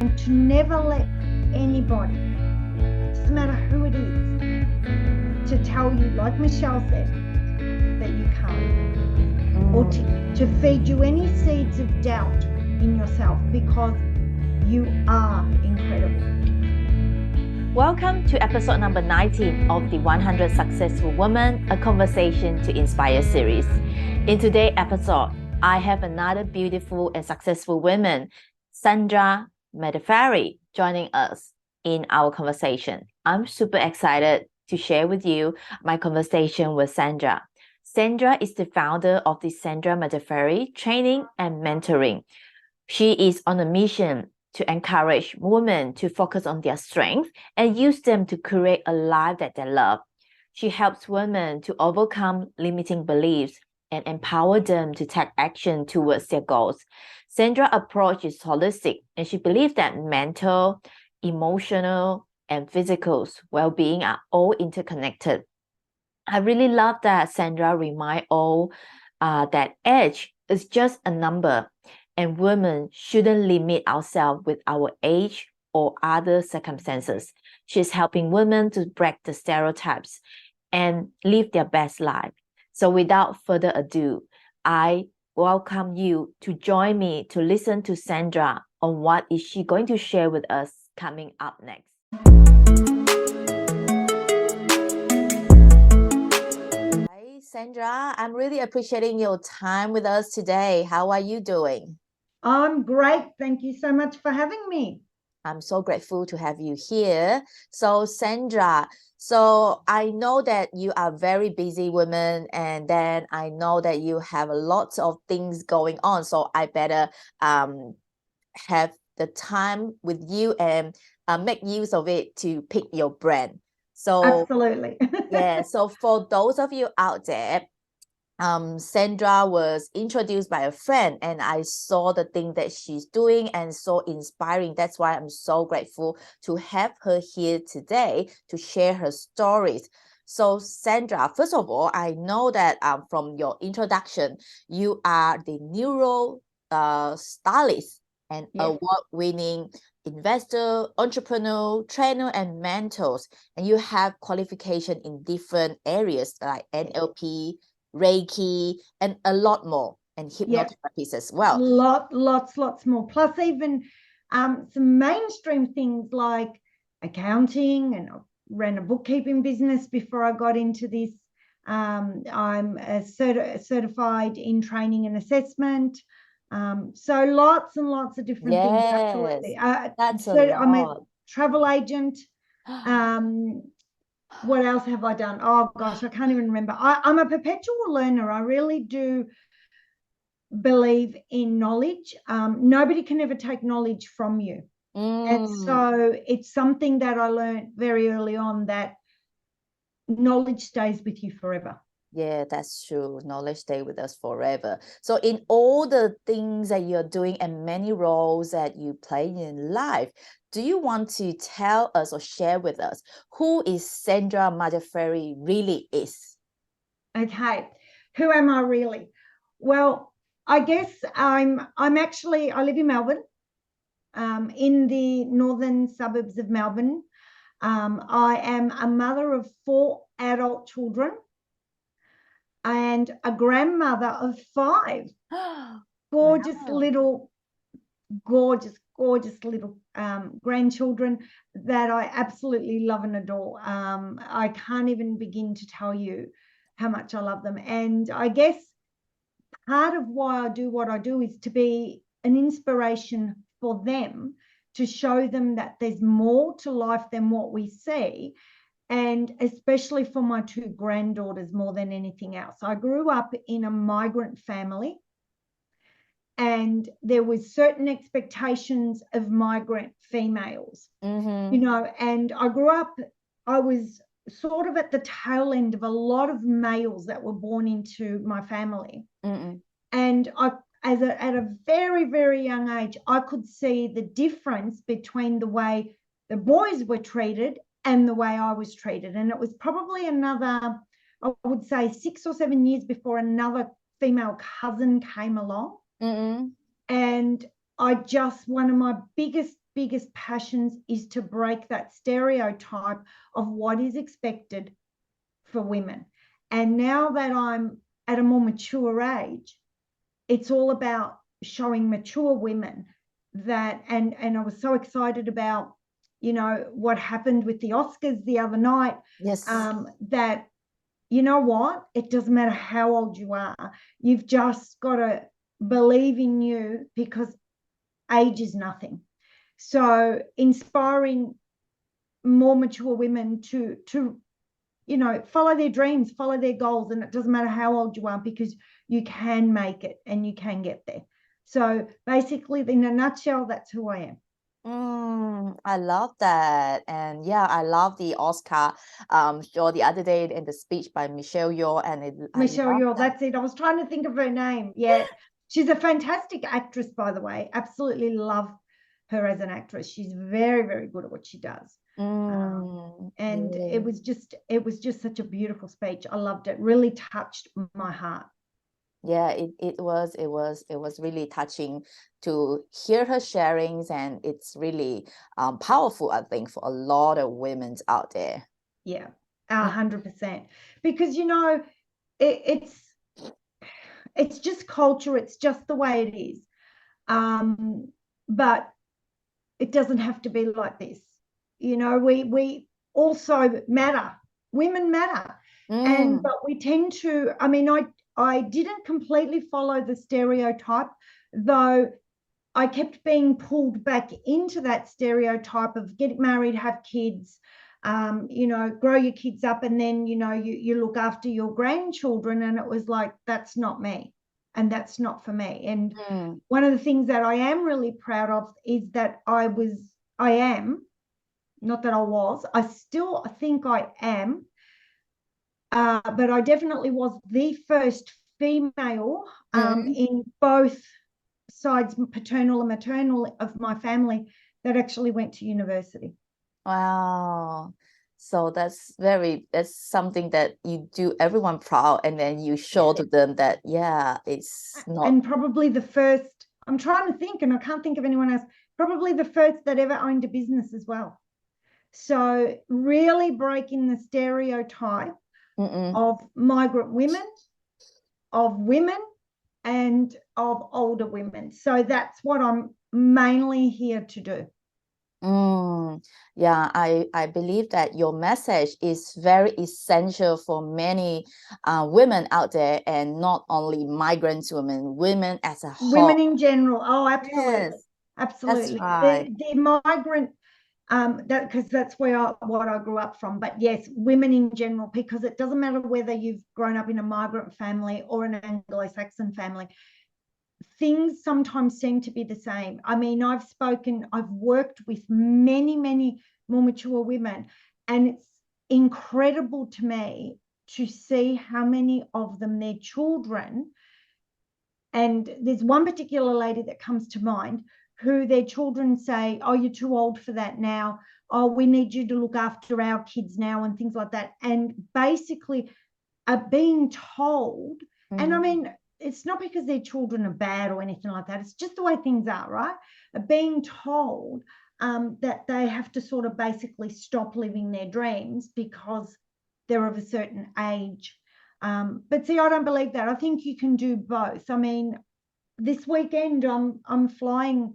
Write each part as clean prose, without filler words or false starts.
And to never let anybody, doesn't matter who it is, to tell you, like Michelle said, that you can't, or to feed you any seeds of doubt in yourself, because you are incredible. Welcome to episode number 19 of the 100 Successful Women, a Conversation to Inspire series. In today's episode, I have another beautiful and successful woman, Sandra Madafferi, joining us in our conversation. I'm super excited to share with you my conversation with Sandra. Sandra is the founder of the Sandra Madafferi Training and Mentoring. She is on a mission to encourage women to focus on their strengths and use them to create a life that they love. She helps women to overcome limiting beliefs and empower them to take action towards their goals. Sandra's approach is holistic, and she believes that mental, emotional, and physical well-being are all interconnected. I really love that Sandra reminds all that age is just a number, and women shouldn't limit ourselves with our age or other circumstances. She's helping women to break the stereotypes and live their best life. So without further ado, I welcome you to join me to listen to Sandra on what is she going to share with us coming up next. Hi, Sandra. I'm really appreciating your time with us today. How are you doing? I'm great. Thank you so much for having me. I'm so grateful to have you here. So Sandra, so I know that you are a very busy woman, and then I know that you have lots of things going on. So I better have the time with you and make use of it to pick your brain. So Absolutely. yeah, so for those of you out there, Sandra was introduced by a friend, and I saw the thing that she's doing and so inspiring. That's why I'm so grateful to have her here today to share her stories. So Sandra, first of all, I know that from your introduction, you are the neuro-stylist and Yes. award-winning investor, entrepreneur, trainer, and mentors. And you have qualification in different areas like NLP, Reiki, and a lot more, and hypnotherapies as well. Lots more. Plus even some mainstream things like accounting, and I ran a bookkeeping business before I got into this. I'm a certified in training and assessment. So lots and lots of different things. Absolutely. That's a So I'm a lot. travel agent. What else have I done? Oh gosh, I can't even remember. I'm a perpetual learner. I really do believe in knowledge. Nobody can ever take knowledge from you. And so it's something that I learned very early on, that knowledge stays with you forever. Yeah, that's true. Knowledge stay with us forever. So in all the things that you're doing and many roles that you play in life, do you want to tell us or share with us who is Sandra Madafferi really is? Okay, who am I really? Well, I guess I live in Melbourne, in the northern suburbs of Melbourne. I am a mother of 4 adult children and a grandmother of 5 gorgeous little grandchildren that I absolutely love and adore. I can't even begin to tell you how much I love them. And I guess part of why I do what I do is to be an inspiration for them, to show them that there's more to life than what we see. And especially for my 2 granddaughters more than anything else. I grew up in a migrant family, and there was certain expectations of migrant females, and I was sort of at the tail end of a lot of males that were born into my family. And at a very, very young age, I could see the difference between the way the boys were treated and the way I was treated. And it was probably another, I would say 6 or 7 years before another female cousin came along. And one of my biggest biggest passions is to break that stereotype of what is expected for women. And now that I'm at a more mature age, it's all about showing mature women that, and I was so excited about, you know, what happened with the Oscars the other night. Yes. That, you know what, it doesn't matter how old you are, you've just got to believe in you, because age is nothing. So inspiring more mature women to you know, follow their dreams, follow their goals, and it doesn't matter how old you are, because you can make it and you can get there. So basically, in a nutshell, that's who I am. I love that. And yeah, I love the Oscar show the other day, and the speech by Michelle Yeoh, and Michelle Yeoh, that's it. I was trying to think of her name. Yeah, she's a fantastic actress, by the way. Absolutely love her as an actress. She's very, very good at what she does. And yeah. it was just such a beautiful speech. I loved it. Really touched my heart. Yeah, it was really touching to hear her sharings, and it's really powerful, I think, for a lot of women out there. Yeah, 100%. Because, you know, it's just culture. It's just the way it is. But it doesn't have to be like this. You know, we also matter. Women matter. But we tend to, I mean, I didn't completely follow the stereotype, though I kept being pulled back into that stereotype of get married, have kids, you know, grow your kids up, and then, you know, you look after your grandchildren. And it was like, that's not me, and that's not for me. And one of the things that I am really proud of is that I am, not that I was, I still think I am, but I definitely was the first female in both sides, paternal and maternal, of my family that actually went to university. Wow. So that's something that you do everyone proud, and then you show to them that, yeah, it's not. And probably the first, I'm trying to think, and I can't think of anyone else, probably the first that ever owned a business as well. So really breaking the stereotype of migrant women, of women, and of older women. So that's what I'm mainly here to do. Yeah, I believe that your message is very essential for many women out there, and not only migrant women as a whole. Women in general. Oh, absolutely. Yes, absolutely. That's right. The migrant, that, because that's what I grew up from. But yes, women in general, because it doesn't matter whether you've grown up in a migrant family or an Anglo-Saxon family. Things sometimes seem to be the same. I mean, I've worked with many, many more mature women, and it's incredible to me to see how many of them, their children, and there's one particular lady that comes to mind, who their children say, oh, you're too old for that now. Oh, we need you to look after our kids now, and things like that. And basically are being told, and I mean, it's not because their children are bad or anything like that. It's just the way things are, right? Being told that they have to sort of basically stop living their dreams because they're of a certain age. But see, I don't believe that. I think you can do both. I mean, this weekend I'm flying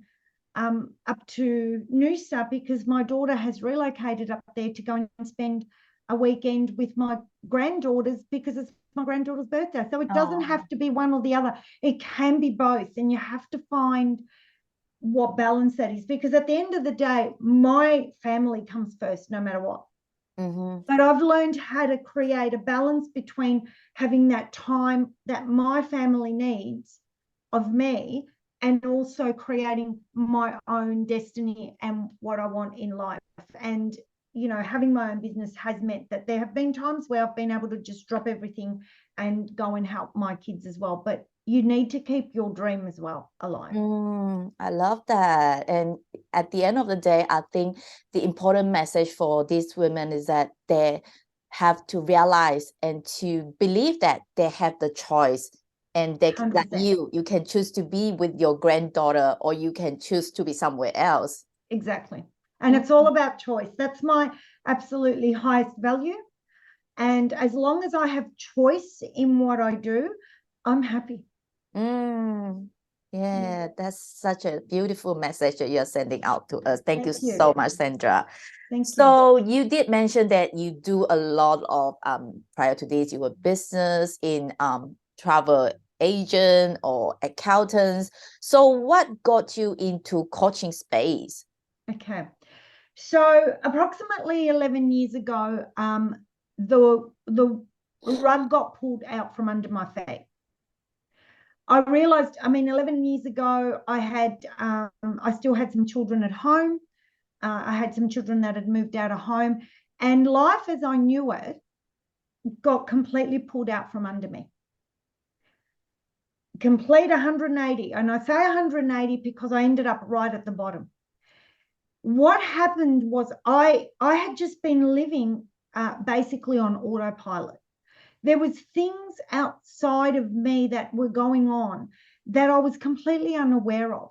up to Noosa because my daughter has relocated up there to go and spend a weekend with my granddaughters, because it's my granddaughter's birthday. So it doesn't have to be one or the other. It can be both, and you have to find what balance that is, because at the end of the day, my family comes first no matter what. But I've learned how to create a balance between having that time that my family needs of me, and also creating my own destiny and what I want in life. And you know, having my own business has meant that there have been times where I've been able to just drop everything and go and help my kids as well. But you need to keep your dream as well alive. I love that. And at the end of the day, I think the important message for these women is that they have to realize and to believe that they have the choice, and they, like you can choose to be with your granddaughter, or you can choose to be somewhere else. Exactly. And it's all about choice. That's my absolutely highest value. And as long as I have choice in what I do, I'm happy. Yeah, that's such a beautiful message that you're sending out to us. Thank you Thank you. so much, Sandra. Thank you. So you did mention that you do a lot of prior to this, you were business in travel agent or accountants. So what got you into coaching space? Okay. So approximately 11 years ago, the rug got pulled out from under my feet. I realized, 11 years ago, I still had some children at home. I had some children that had moved out of home, and life as I knew it got completely pulled out from under me. Complete 180. And I say 180 because I ended up right at the bottom. What happened was I had just been living basically on autopilot. There was things outside of me that were going on that I was completely unaware of,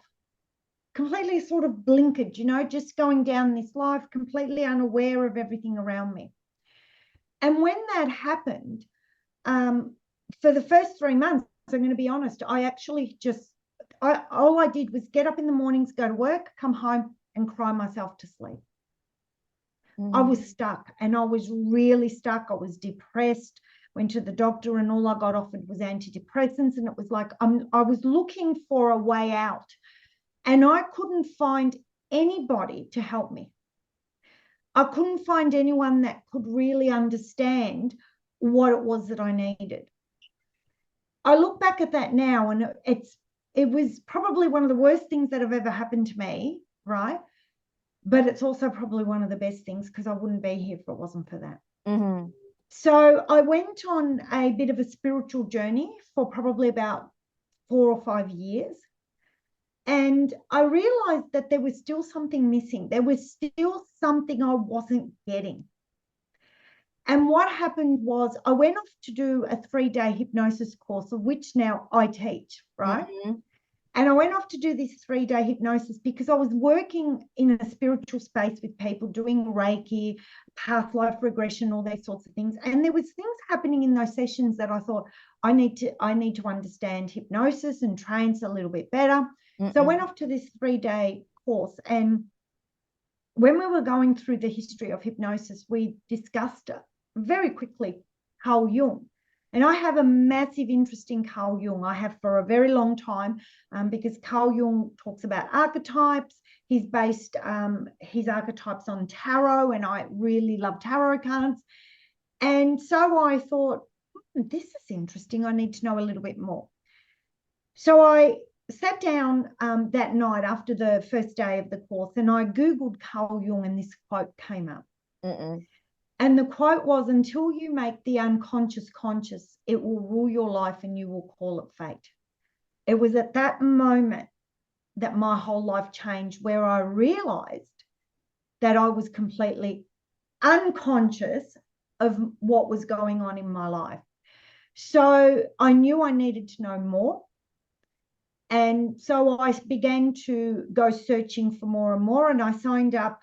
completely sort of blinkered, just going down this life, completely unaware of everything around me. And when that happened, for the first 3 months, I'm going to be honest, I actually all I did was get up in the mornings, go to work, come home and cry myself to sleep. I was stuck, and I was really stuck. I was depressed, went to the doctor, and all I got offered was antidepressants. And it was like, I was looking for a way out, and I couldn't find anybody to help me. I couldn't find anyone that could really understand what it was that I needed. I look back at that now, and it was probably one of the worst things that have ever happened to me, right? But it's also probably one of the best things, because I wouldn't be here if it wasn't for that. So I went on a bit of a spiritual journey for probably about 4 or 5 years. And I realized that there was still something missing. There was still something I wasn't getting. And what happened was I went off to do a 3-day hypnosis course, of which now I teach, right? And I went off to do this 3-day hypnosis because I was working in a spiritual space with people, doing Reiki, past life regression, all those sorts of things. And there was things happening in those sessions that I thought, I need to understand hypnosis and train a little bit better. So I went off to this 3-day course. And when we were going through the history of hypnosis, we discussed very quickly Carl Jung. And I have a massive interest in Carl Jung. I have for a very long time, because Carl Jung talks about archetypes. He's based his archetypes on tarot, and I really love tarot cards. And so I thought, this is interesting. I need to know a little bit more. So I sat down that night after the first day of the course, and I Googled Carl Jung, and this quote came up. And the quote was, until you make the unconscious conscious, it will rule your life and you will call it fate. It was at that moment that my whole life changed, where I realized that I was completely unconscious of what was going on in my life. So I knew I needed to know more. And so I began to go searching for more and more, and I signed up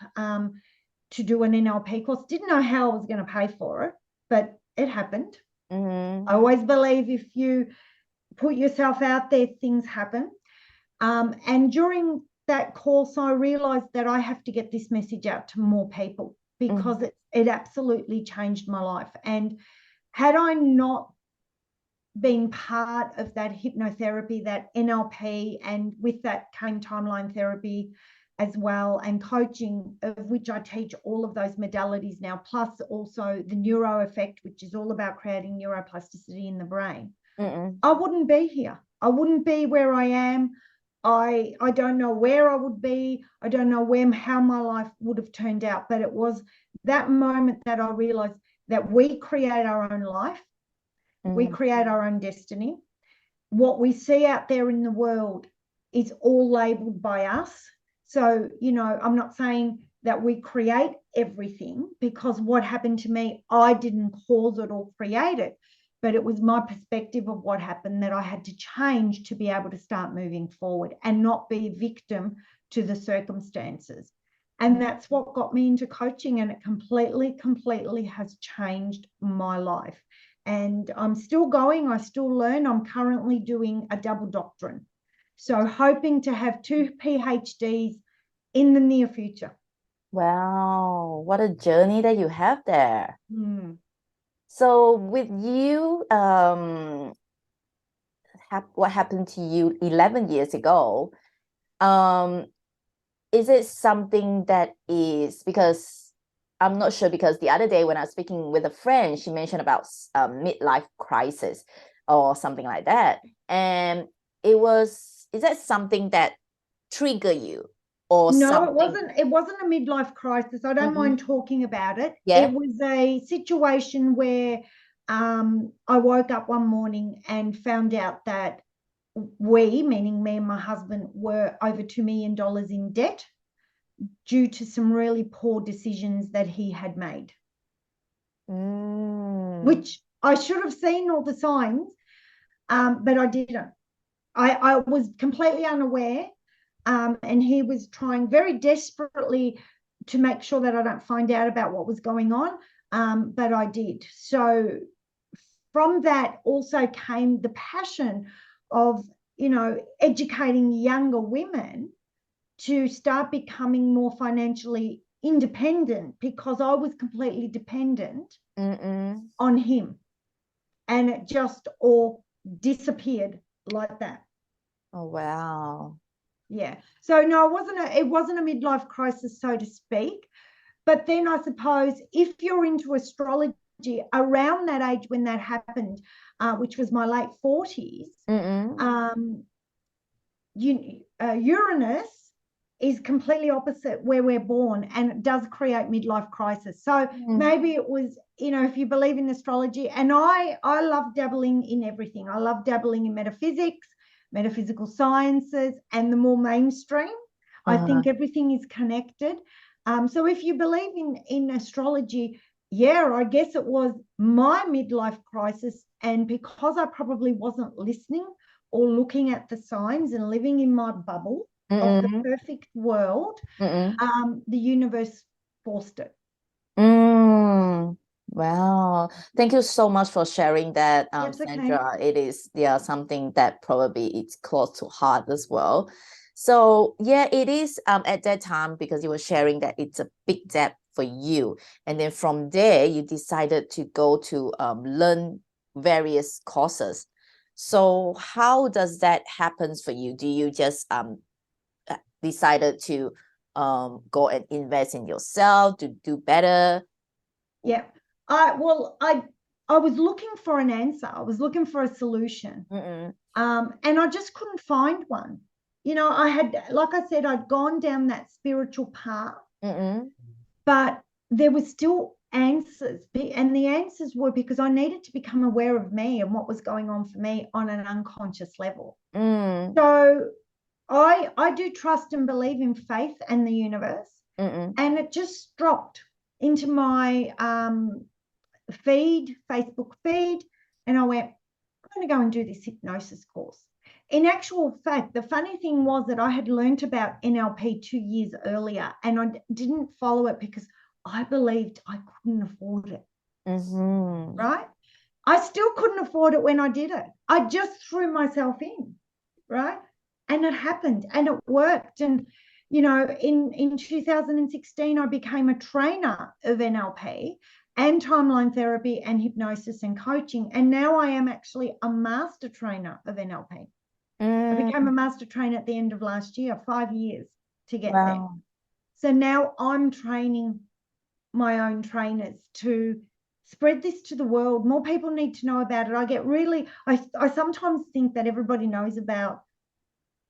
to do an NLP course. Didn't know how I was going to pay for it, but it happened. I always believe if you put yourself out there, things happen. And during that course, I realized that I have to get this message out to more people, because it absolutely changed my life. And had I not been part of that hypnotherapy, that NLP, and with that came timeline therapy as well, and coaching, of which I teach all of those modalities now, plus also the neuro effect, which is all about creating neuroplasticity in the brain. I wouldn't be here. I wouldn't be where I am. I don't know where I would be. I don't know how my life would have turned out. But it was that moment that I realized that we create our own life. We create our own destiny. What we see out there in the world is all labeled by us. So, I'm not saying that we create everything, because what happened to me, I didn't cause it or create it, but it was my perspective of what happened that I had to change to be able to start moving forward and not be a victim to the circumstances. And that's what got me into coaching, and it completely has changed my life. And I'm still going, I still learn. I'm currently doing a double doctorate. So hoping to have 2 PhDs in the near future. Wow, what a journey that you have there. Mm. So with you, what happened to you 11 years ago? Is it something that is, because I'm not sure, because the other day when I was speaking with a friend, she mentioned about midlife crisis or something like that. And is that something that triggered you or No, something? it wasn't a midlife crisis. I don't mind talking about it. Yeah. It was a situation where I woke up one morning and found out that we, meaning me and my husband, were over $2 million in debt due to some really poor decisions that he had made, which I should have seen all the signs, but I didn't. I was completely unaware, and he was trying very desperately to make sure that I don't find out about what was going on, but I did. So from that also came the passion of, educating younger women to start becoming more financially independent, because I was completely dependent on him, and it just all disappeared like that. Oh, wow. Yeah. So no, it wasn't a midlife crisis, so to speak. But then I suppose if you're into astrology around that age when that happened, which was my late 40s, Uranus is completely opposite where we're born, and it does create midlife crisis. So maybe it was, if you believe in astrology, and I love dabbling in everything. I love dabbling in metaphysics, metaphysical sciences, and the more mainstream. I think everything is connected. So if you believe in astrology, yeah, I guess it was my midlife crisis. And because I probably wasn't listening or looking at the signs and living in my bubble of the perfect world, the universe forced it. Wow. Thank you so much for sharing that, Sandra. Okay. It is, something that probably it's close to heart as well. So yeah, it is at that time, because you were sharing that it's a big debt for you. And then from there, you decided to go to learn various courses. So how does that happen for you? Do you just decided to go and invest in yourself to do better? Yeah. I was looking for an answer. I was looking for a solution. And I just couldn't find one. I had, like I said, I'd gone down that spiritual path, but there were still answers. And the answers were because I needed to become aware of me and what was going on for me on an unconscious level. So I do trust and believe in faith and the universe. And it just dropped into my Facebook feed, and I went, I'm going to go and do this hypnosis course. In actual fact, the funny thing was that I had learned about NLP 2 years earlier, and I didn't follow it because I believed I couldn't afford it. Right? I still couldn't afford it when I did it. I just threw myself in, right? And it happened, and it worked. And in 2016, I became a trainer of NLP and timeline therapy and hypnosis and coaching. And now I am actually a master trainer of NLP. I became a master trainer at the end of last year, 5 years to get there. So now I'm training my own trainers to spread this to the world. More people need to know about it. I sometimes think that everybody knows about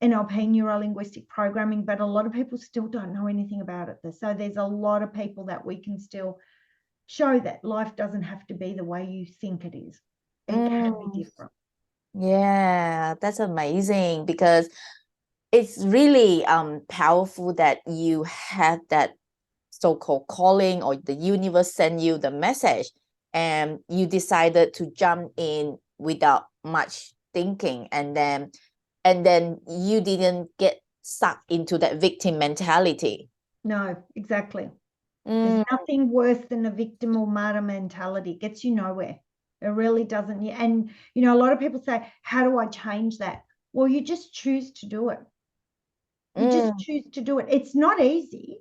NLP, neuro-linguistic programming, but a lot of people still don't know anything about it. So there's a lot of people that we can still show that life doesn't have to be the way you think it is. It can be different. Yeah, that's amazing, because it's really powerful that you had that so-called calling, or the universe sent you the message, and you decided to jump in without much thinking, and then you didn't get stuck into that victim mentality. No, exactly. There's nothing worse than a victim or martyr mentality. It gets you nowhere. It really doesn't. And, a lot of people say, how do I change that? Well, you just choose to do it. You just choose to do it. It's not easy.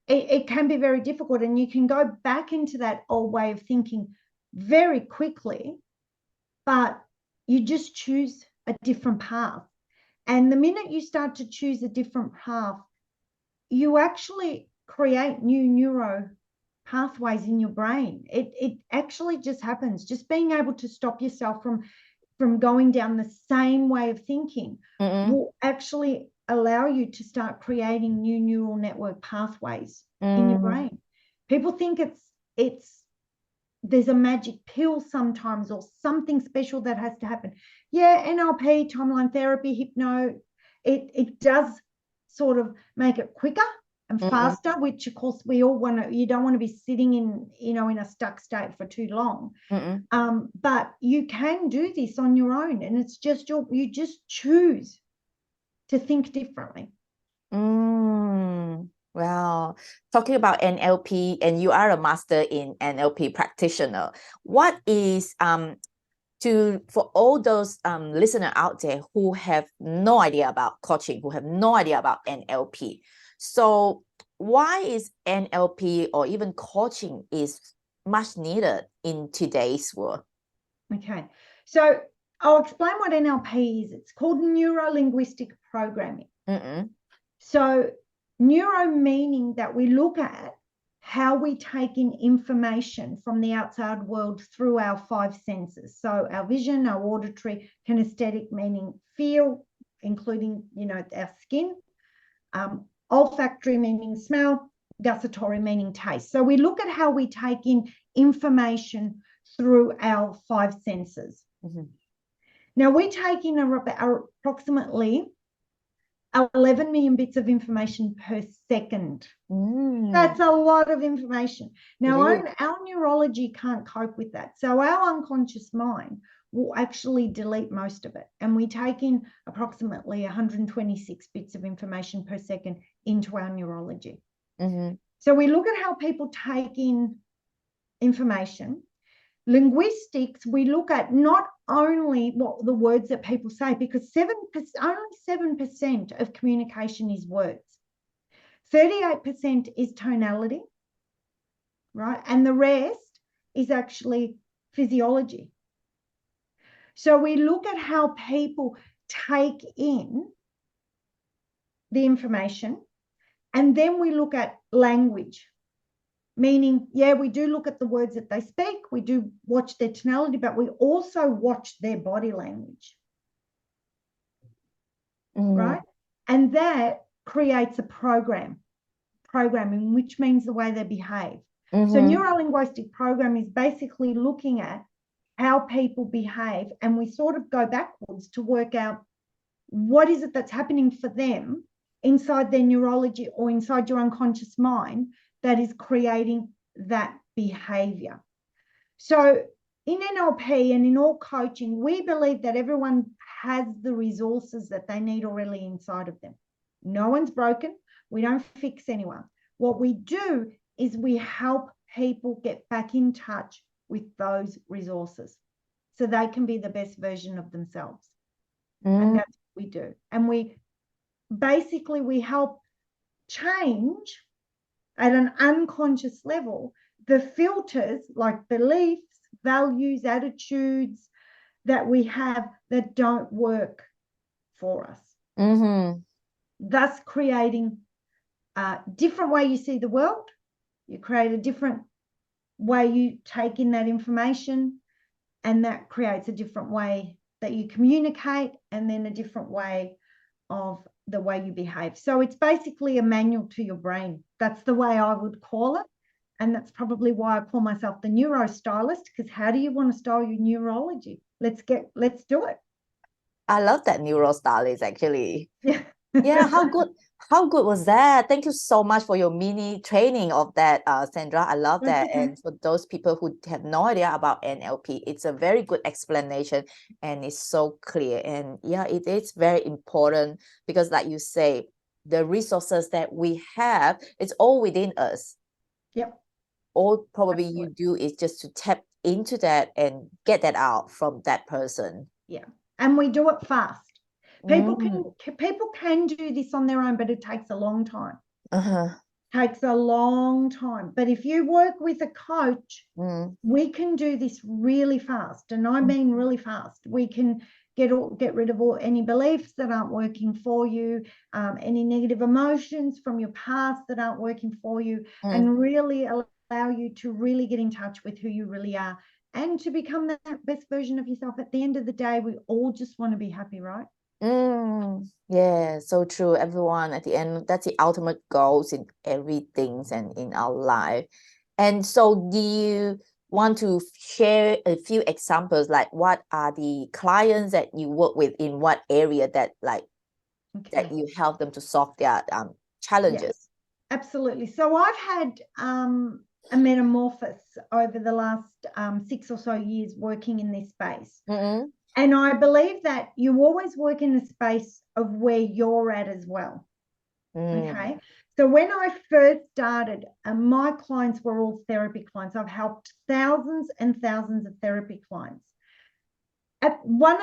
It can be very difficult, and you can go back into that old way of thinking very quickly, but you just choose a different path. And the minute you start to choose a different path, you actually create new neuro pathways in your brain. It actually just happens. Just being able to stop yourself from going down the same way of thinking will actually allow you to start creating new neural network pathways in your brain. People think it's there's a magic pill sometimes or something special that has to happen. Yeah, NLP, timeline therapy, hypno, it does sort of make it quicker and faster, which of course we all want to. You don't want to be sitting in a stuck state for too long. But you can do this on your own, and it's just you just choose to think differently. Well, talking about NLP, and you are a master in NLP practitioner, what is for all those listeners out there who have no idea about coaching, who have no idea about NLP, so why is NLP or even coaching is much needed in today's world? Okay, so I'll explain what NLP is. It's called neuro-linguistic programming. So neuro meaning that we look at how we take in information from the outside world through our 5 senses. So our vision, our auditory, kinesthetic meaning feel, including, our skin, olfactory meaning smell, gustatory meaning taste. So we look at how we take in information through our 5 senses. Now we take in approximately 11 million bits of information per second. That's a lot of information. Now, our neurology can't cope with that. So our unconscious mind will actually delete most of it. And we take in approximately 126 bits of information per second into our neurology. So we look at how people take in information. Linguistics, we look at not only what the words that people say, because only 7% of communication is words. 38% is tonality, right? And the rest is actually physiology. So we look at how people take in the information, and then we look at language. Meaning, we do look at the words that they speak, we do watch their tonality, but we also watch their body language, right? And that creates a programming, which means the way they behave. So neuro-linguistic program is basically looking at how people behave, and we sort of go backwards to work out what is it that's happening for them inside their neurology or inside your unconscious mind that is creating that behavior. So in NLP and in all coaching, we believe that everyone has the resources that they need already inside of them. No one's broken. We don't fix anyone. What we do is we help people get back in touch with those resources so they can be the best version of themselves. And that's what we do. And we help change at an unconscious level the filters like beliefs, values, attitudes that we have that don't work for us. Thus creating a different way you see the world. You create a different way you take in that information, and that creates a different way that you communicate, and then a different way of the way you behave. So it's basically a manual to your brain. That's the way I would call it. And that's probably why I call myself the neuro-stylist, because how do you want to style your neurology? Let's do it. I love that neuro-stylist, actually. Yeah. How good was that? Thank you so much for your mini training of that, Sandra. I love that. Okay. And for those people who have no idea about NLP, it's a very good explanation, and it's so clear. And it is very important because, like you say, the resources that we have, it's all within us. Yep. All probably Absolutely. you do is just to tap into that and get that out from that person. Yeah. And we do it fast. People can do this on their own, but it takes a long time. Takes a long time. But if you work with a coach, we can do this really fast. And I mean really fast. We can get rid of any beliefs that aren't working for you, any negative emotions from your past that aren't working for you, and really allow you to really get in touch with who you really are and to become that best version of yourself. At the end of the day, we all just want to be happy, right? Yeah, so true. Everyone at the end, that's the ultimate goals in everything and in our life. And so do you want to share a few examples, like what are the clients that you work with in what area that that you help them to solve their challenges? Yes, absolutely. So I've had a metamorphosis over the last 6 or so years working in this space. And I believe that you always work in a space of where you're at as well. Okay. So when I first started, my clients were all therapy clients. I've helped thousands and thousands of therapy clients. One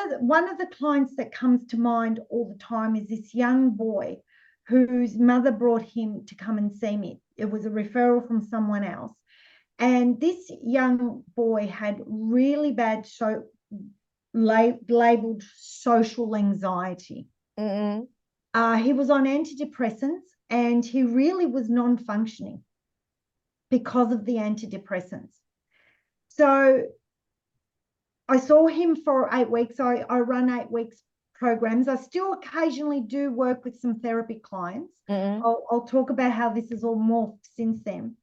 of the clients that comes to mind all the time is this young boy whose mother brought him to come and see me. It was a referral from someone else. And this young boy had really bad labeled social anxiety. He was on antidepressants and he really was non-functioning because of the antidepressants. So I saw him for 8 weeks. I run 8 weeks programs. I still occasionally do work with some therapy clients. I'll talk about how this has all morphed since then.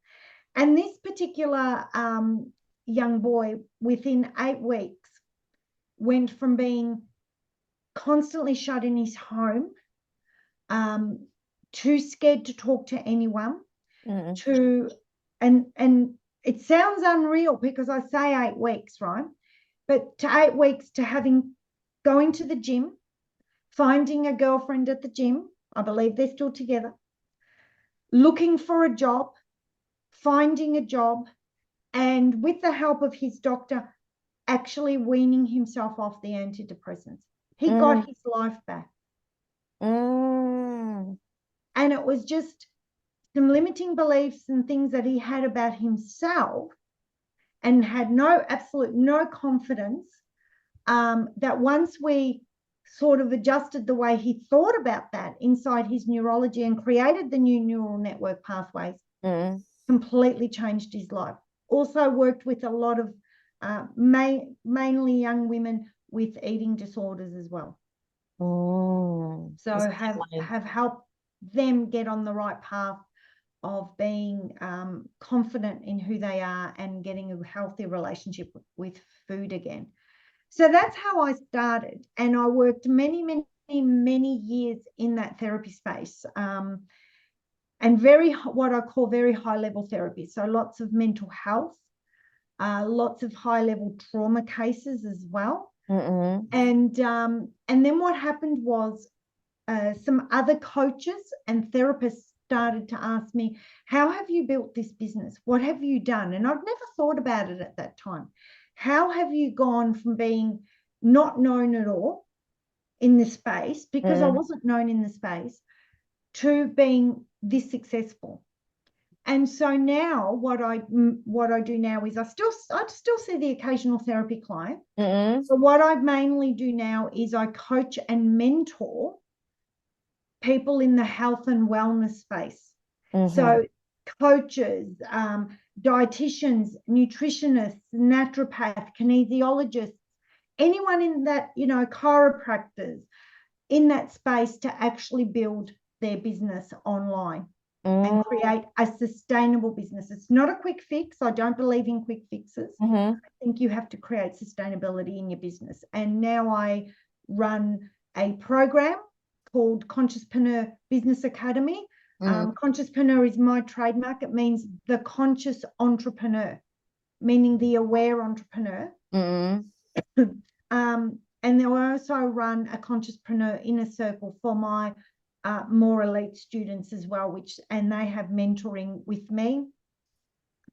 And this particular young boy, within 8 weeks, went from being constantly shut in his home, too scared to talk to anyone, to, and it sounds unreal because I say 8 weeks, right? But to 8 weeks to going to the gym, finding a girlfriend at the gym, I believe they're still together, looking for a job, finding a job, and with the help of his doctor, actually weaning himself off the antidepressants. He got his life back. And it was just some limiting beliefs and things that he had about himself and had absolute no confidence, that once we sort of adjusted the way he thought about that inside his neurology and created the new neural network pathways, completely changed his life. Also worked with a lot of mainly young women with eating disorders as well. So have helped them get on the right path of being confident in who they are and getting a healthy relationship with food again. So that's how I started, and I worked many years in that therapy space, and what I call very high level therapy. So lots of mental health, lots of high level trauma cases as well. And then what happened was some other coaches and therapists started to ask me, how have you built this business? What have you done? And I've never thought about it at that time. How have you gone from being not known at all in this space, because I wasn't known in the space, to being this successful? And so now what I do now is I still see the occasional therapy client. But what I mainly do now is I coach and mentor people in the health and wellness space. So coaches, dietitians, nutritionists, naturopaths, kinesiologists, anyone in that, chiropractors in that space to actually build their business online and create a sustainable business. It's not a quick fix. I don't believe in quick fixes. I think you have to create sustainability in your business. And now I run a program called Consciouspreneur Business Academy. Consciouspreneur is my trademark. It means the conscious entrepreneur, meaning the aware entrepreneur. And then I also run a Consciouspreneur inner circle for my more elite students as well, and they have mentoring with me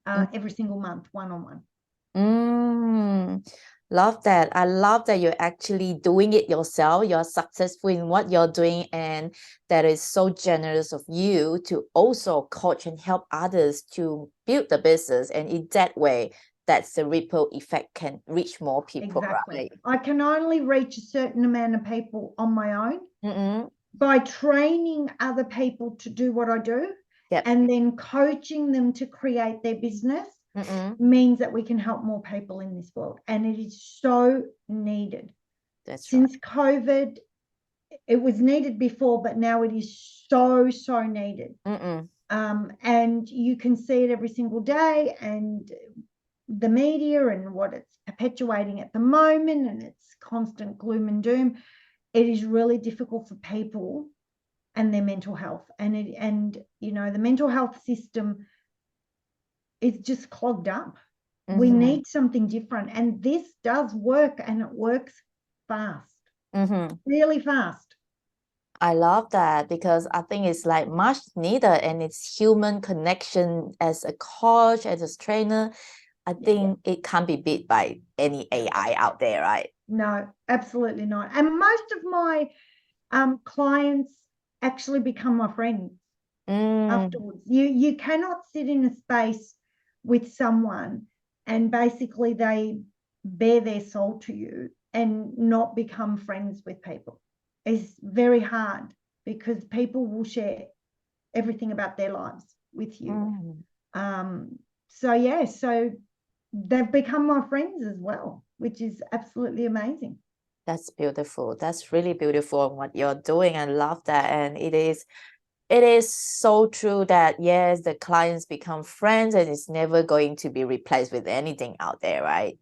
every single month, one-on-one. Love that. I love that you're actually doing it yourself. You're successful in what you're doing, and that is so generous of you to also coach and help others to build the business. And in that way, that's the ripple effect can reach more people. Exactly. Right? I can only reach a certain amount of people on my own. By training other people to do what I do, and then coaching them to create their business, means that we can help more people in this world. And it is so needed. Since COVID, it was needed before, but now it is so needed. And you can see it every single day, and the media and what it's perpetuating at the moment, and it's constant gloom and doom. It is really difficult for people and their mental health, and you know, the mental health system is just clogged up. We need something different, and this does work, and it works fast, really fast. I love that, because I think it's like much needed, and it's human connection. As a coach, as a trainer, I think it can't be beat by any AI out there, right? No, absolutely not. And most of my clients actually become my friends afterwards. You cannot sit in a space with someone and basically they bare their soul to you and not become friends with people. It's very hard, because people will share everything about their lives with you. So they've become my friends as well, which is absolutely amazing. That's beautiful. That's really beautiful what you're doing. I love that. And it is so true that yes, the clients become friends, and it's never going to be replaced with anything out there, right?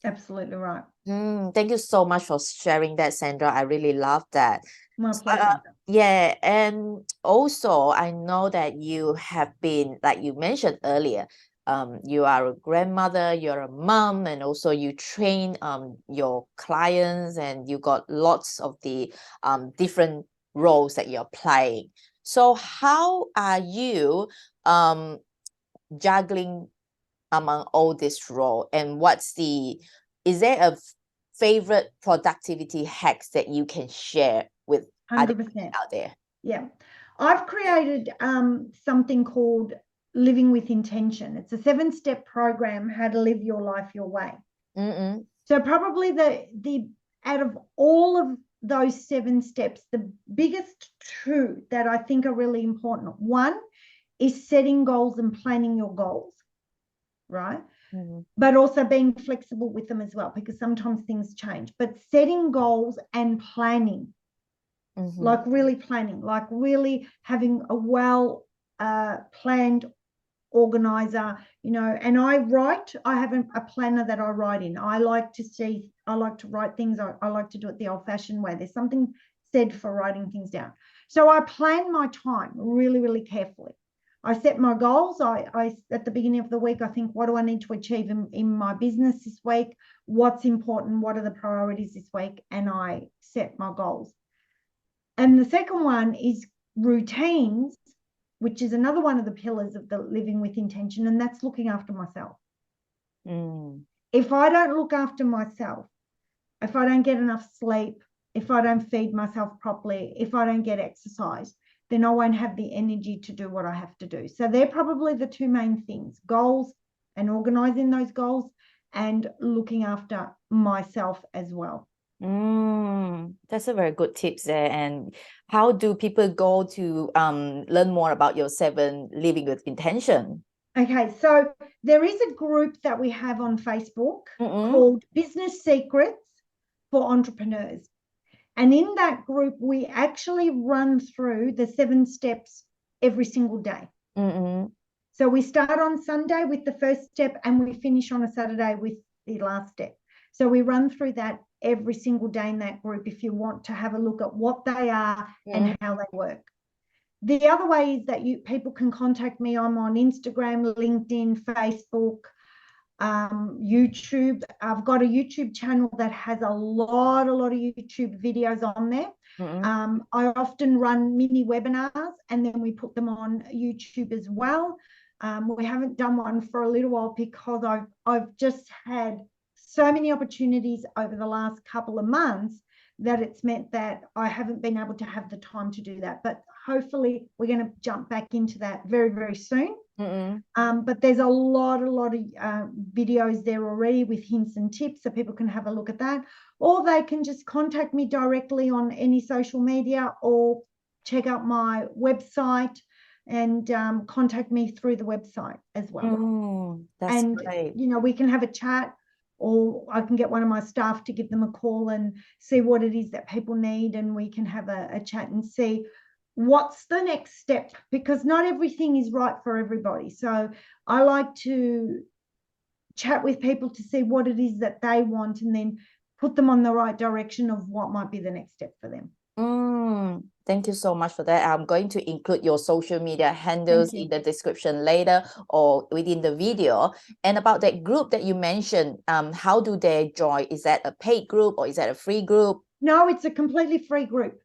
Absolutely right. Thank you so much for sharing that, Sandra. I really love that. My pleasure. Yeah, and also I know that you have been, like you mentioned earlier, you are a grandmother, you're a mom, and also you train your clients, and you got lots of the different roles that you're playing. So how are you juggling among all this role, and is there a favorite productivity hacks that you can share with 100% out there? Yeah, I've created something called Living with Intention. It's a 7-step program, how to live your life your way. So probably the out of all of those 7 steps, the biggest 2 that I think are really important. One is setting goals and planning your goals, right? But also being flexible with them as well, because sometimes things change. But setting goals and planning, like really planning, like really having a well planned organizer, you know. And I have a planner that I write in. I like to write things. I like to do it the old-fashioned way. There's something said for writing things down. So I plan my time really carefully. I set my goals. I at the beginning of the week, I think, what do I need to achieve in my business this week? What's important? What are the priorities this week? And I set my goals. And the second one is routines, which is another one of the pillars of the living with intention, and that's looking after myself. If I don't look after myself, if I don't get enough sleep, if I don't feed myself properly, if I don't get exercise, then I won't have the energy to do what I have to do. So they're probably the 2 main things: goals and organizing those goals, and looking after myself as well. That's a very good tips there. And how do people go to learn more about your 7 living with intention? Okay, so there is a group that we have on Facebook called Business Secrets for Entrepreneurs. And in that group, we actually run through the 7 steps every single day. So we start on Sunday with the first step, and we finish on a Saturday with the last step. So we run through that every single day in that group, if you want to have a look at what they are and how they work. The other way is that people can contact me. I'm on Instagram, LinkedIn, Facebook, YouTube. I've got a YouTube channel that has a lot of YouTube videos on there. I often run mini webinars and then we put them on YouTube as well. We haven't done one for a little while because I've just had so many opportunities over the last couple of months that it's meant that I haven't been able to have the time to do that. But hopefully we're going to jump back into that very, very soon. But there's a lot of videos there already with hints and tips, so people can have a look at that, or they can just contact me directly on any social media or check out my website and contact me through the website as well. That's great. You know, we can have a chat, or I can get one of my staff to give them a call and see what it is that people need, and we can have a chat and see what's the next step, because not everything is right for everybody. So I like to chat with people to see what it is that they want and then put them on the right direction of what might be the next step for them. Thank you so much for that. I'm going to include your social media handles in the description later or within the video. And about that group that you mentioned, how do they join? Is that a paid group or is that a free group? No, it's a completely free group.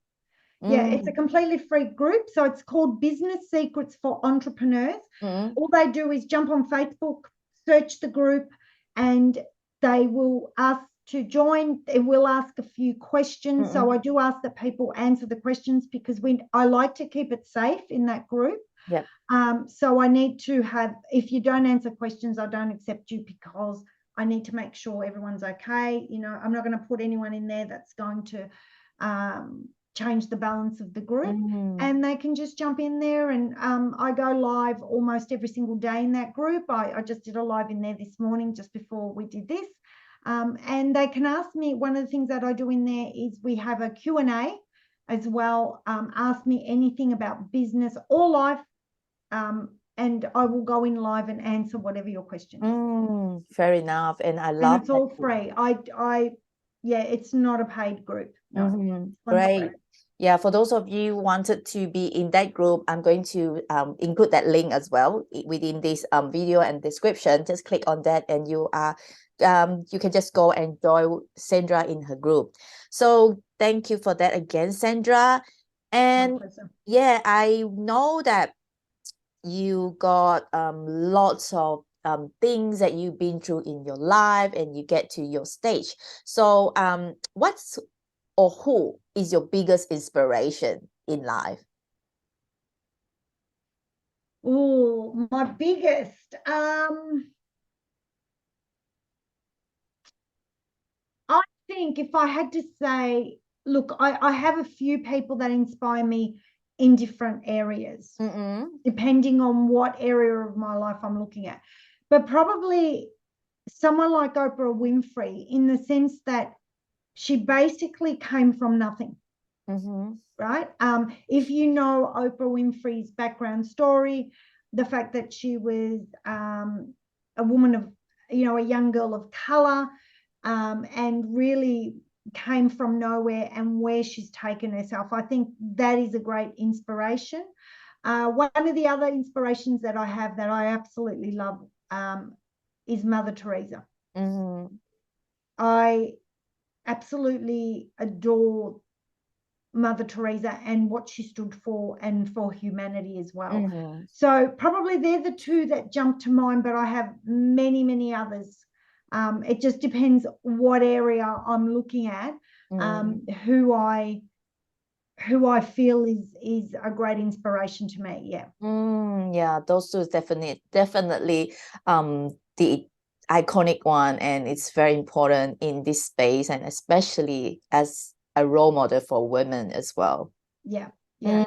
Yeah, it's a completely free group. So it's called Business Secrets for Entrepreneurs. All they do is jump on Facebook, search the group, and they will ask to join. It will ask a few questions. So I do ask that people answer the questions because I like to keep it safe in that group. Yeah. So I need to have, if you don't answer questions, I don't accept you because I need to make sure everyone's okay. You know, I'm not going to put anyone in there that's going to change the balance of the group. And they can just jump in there, and I go live almost every single day in that group. I just did a live in there this morning just before we did this, and they can ask me. One of the things that I do in there is we have a Q&A as well. Ask me anything about business or life, and I will go in live and answer whatever your questions. Fair enough. And I love, and it's all free. Yeah, it's not a paid group. No. Great. Yeah, for those of you who wanted to be in that group, I'm going to include that link as well within this video and description. Just click on that and you can just go and join Sandra in her group. So thank you for that again, Sandra. And yeah, I know that you got lots of things that you've been through in your life and you get to your stage. So what's or who is your biggest inspiration in life? Oh, my biggest. I think if I had to say, look, I have a few people that inspire me in different areas, depending on what area of my life I'm looking at. But probably someone like Oprah Winfrey, in the sense that she basically came from nothing, right? If you know Oprah Winfrey's background story, the fact that she was a woman of, you know, a young girl of color, and really came from nowhere and where she's taken herself, I think that is a great inspiration. One of the other inspirations that I have that I absolutely love is Mother Teresa. I absolutely adore Mother Teresa and what she stood for, and for humanity as well. So probably they're the two that jump to mind, but I have many, many others. It just depends what area I'm looking at, who I feel is a great inspiration to me. Yeah, those two is definitely the iconic one, and it's very important in this space, and especially as a role model for women as well. Yeah,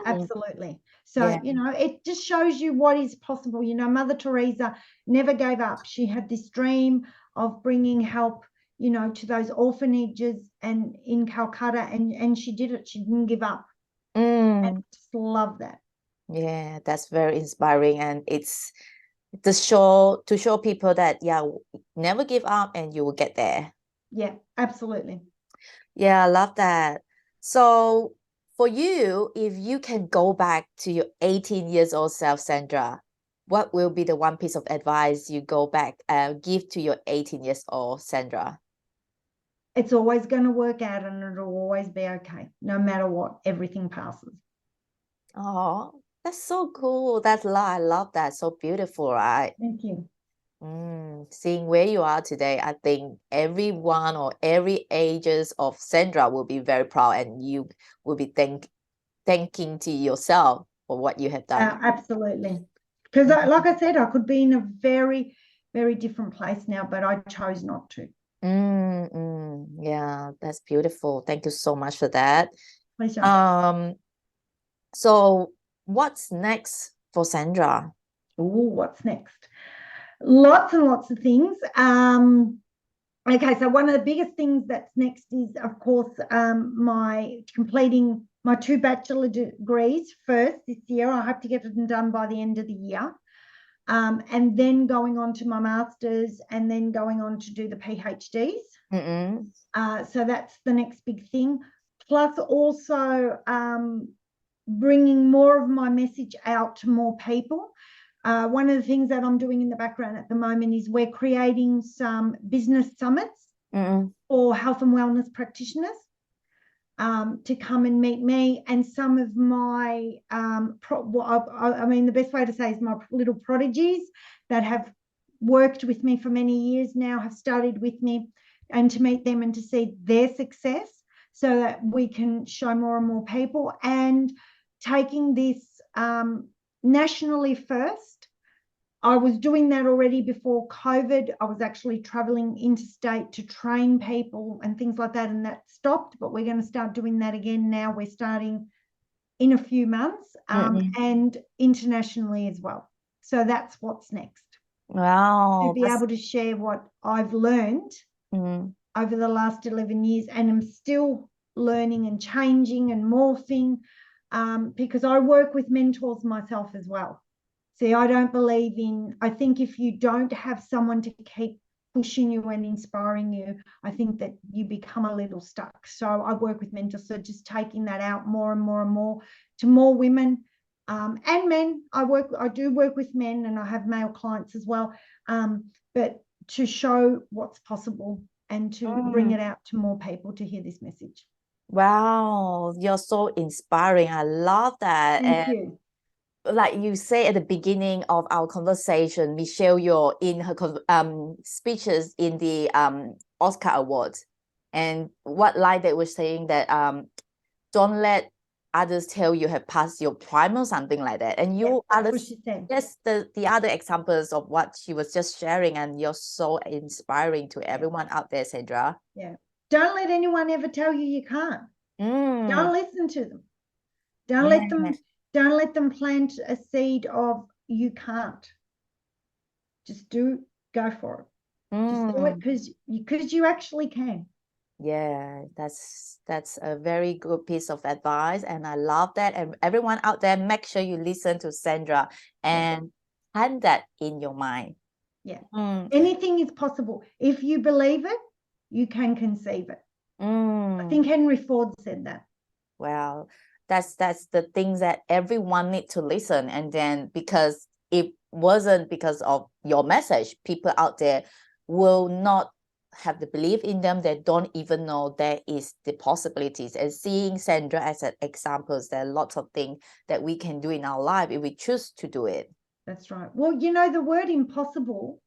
absolutely. So you know, it just shows you what is possible. You know, Mother Teresa never gave up. She had this dream of bringing help, you know, to those orphanages and in Calcutta, and she did it. She didn't give up. And I just love that. Yeah, that's very inspiring, and it's to show people that never give up and you will get there. Yeah, absolutely. Yeah, I love that. So for you, if you can go back to your 18 years old self, Sandra, what will be the one piece of advice you go back give to your 18 years old Sandra? it's always going to work out and it'll always be okay, no matter what. Everything passes. Oh, that's so cool. I love that. So beautiful, right? Thank you. Seeing where you are today, I think everyone or every ages of Sandra will be very proud, and you will be thanking to yourself for what you have done. Absolutely. Because like I said, I could be in a very, very different place now, but I chose not to. Yeah, that's beautiful. Thank you so much for that. Pleasure. So what's next for Sandra? Oh, what's next? Lots and lots of things. Okay, so one of the biggest things that's next is, of course, my completing my 2 bachelor degrees first this year. I hope to get it done by the end of the year. And then going on to my master's, and then going on to do the PhDs. So that's the next big thing. Plus also bringing more of my message out to more people. One of the things that I'm doing in the background at the moment is we're creating some business summits for health and wellness practitioners to come and meet me, and some of my, the best way to say is my little prodigies that have worked with me for many years now have studied with me, and to meet them and to see their success so that we can show more and more people, and taking this nationally first. I was doing that already before COVID. I was actually traveling interstate to train people and things like that, and that stopped, but we're going to start doing that again now. We're starting in a few months, and internationally as well. So that's what's next. Wow. To be able to share what I've learned over the last 11 years, and I'm still learning and changing and morphing, because I work with mentors myself as well. See, I think if you don't have someone to keep pushing you and inspiring you, I think that you become a little stuck. So I work with mentors, so just taking that out more and more and more to more women and men. I do work with men, and I have male clients as well, but to show what's possible and to bring it out to more people to hear this message. Wow, you're so inspiring. I love that. Thank you. Like you say at the beginning of our conversation, Michelle Yeoh in her speeches in the Oscar Awards, and what line they were saying that don't let others tell you have passed your prime or something like that. And you others, yes, the other examples of what she was just sharing, and you're so inspiring to everyone out there, Sandra. Yeah. Don't let anyone ever tell you you can't. Don't listen to them. Don't let them plant a seed of you can't. Just go for it. Just do it because you actually can. Yeah, that's a very good piece of advice, and I love that. And everyone out there, make sure you listen to Sandra and hand that in your mind. Yeah. Anything is possible. If you believe it, you can conceive it. I think Henry Ford said that. Well, that's the things that everyone need to listen. And then, because it wasn't because of your message, people out there will not have the belief in them. They don't even know there is the possibilities. And seeing Sandra as an example, there are lots of things that we can do in our life if we choose to do it. That's right. Well, the word impossible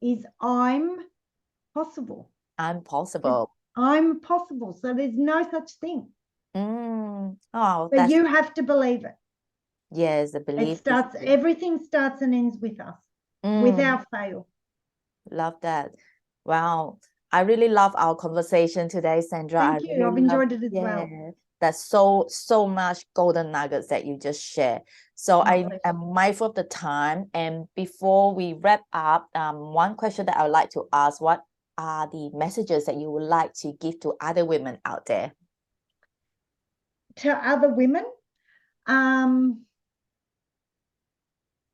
is I'm possible. I'm possible. I'm possible. So there's no such thing. But you have to believe it. Yes, the belief. Everything starts and ends with us, without fail. Love that. Wow. I really love our conversation today, Sandra. Thank you. I've enjoyed it as well. That's so much golden nuggets that you just shared. So I am mindful of the time. And before we wrap up, one question that I would like to ask, what are the messages that you would like to give to other women out there? To other women?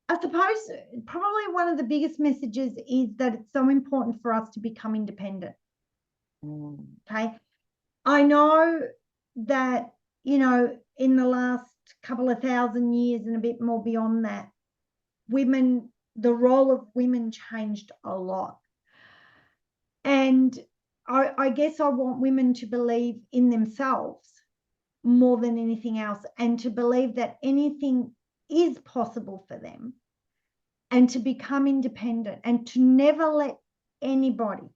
I suppose probably one of the biggest messages is that it's so important for us to become independent. Okay. I know that, in the last couple of thousand years and a bit more beyond that, the role of women changed a lot. And I guess I want women to believe in themselves more than anything else, and to believe that anything is possible for them, and to become independent, and to never let anybody,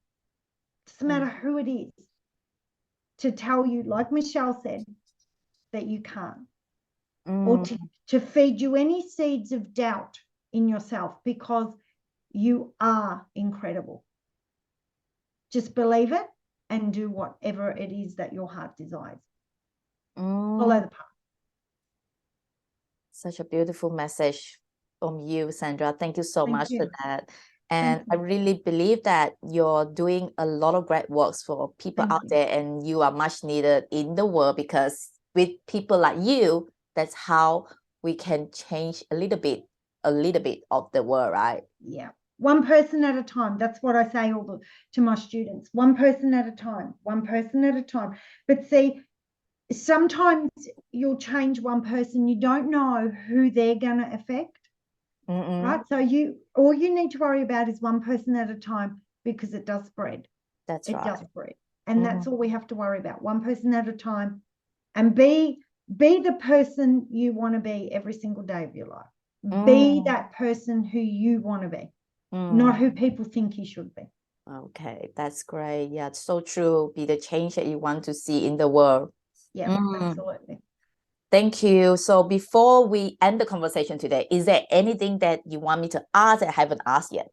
doesn't matter who it is, to tell you, like Michelle said, that you can't, or to feed you any seeds of doubt in yourself, because you are incredible. Just believe it and do whatever it is that your heart desires. Follow the path. Such a beautiful message from you, Sandra. Thank you so much for that. And I really believe that you're doing a lot of great works for people out there, and you are much needed in the world, because with people like you, that's how we can change a little bit of the world, right? Yeah. One person at a time. That's what I say to my students. One person at a time. One person at a time. But see, sometimes you'll change one person. You don't know who they're going to affect. Right? So all you need to worry about is one person at a time, because it does spread. It does spread. And that's all we have to worry about. One person at a time. And be the person you want to be every single day of your life. Be that person who you want to be, not who people think you should be. Okay, that's great. Yeah, it's so true. Be the change that you want to see in the world. Yeah, absolutely. Thank you. So before we end the conversation today, is there anything that you want me to ask that I haven't asked yet?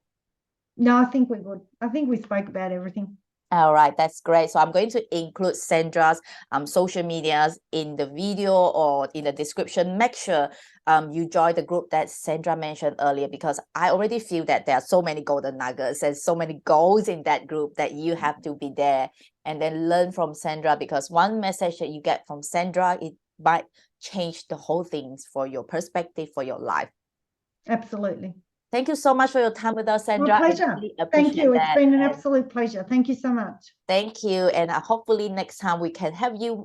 No, I think we're good. I think we spoke about everything. All right, that's great. So I'm going to include Sandra's social medias in the video or in the description. Make sure you join the group that Sandra mentioned earlier, because I already feel that there are so many golden nuggets and so many goals in that group that you have to be there and then learn from Sandra, because one message that you get from Sandra, it might change the whole things for your perspective, for your life. Absolutely. Thank you so much for your time with us, Sandra. My pleasure. Really Thank you. It's been an and absolute pleasure. Thank you so much. thank you. And hopefully next time we can have you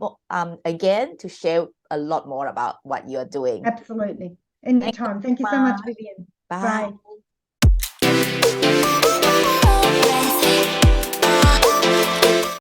again to share a lot more about what you're doing. Absolutely. Anytime. Thank you so much, Vivienne. Bye. Bye.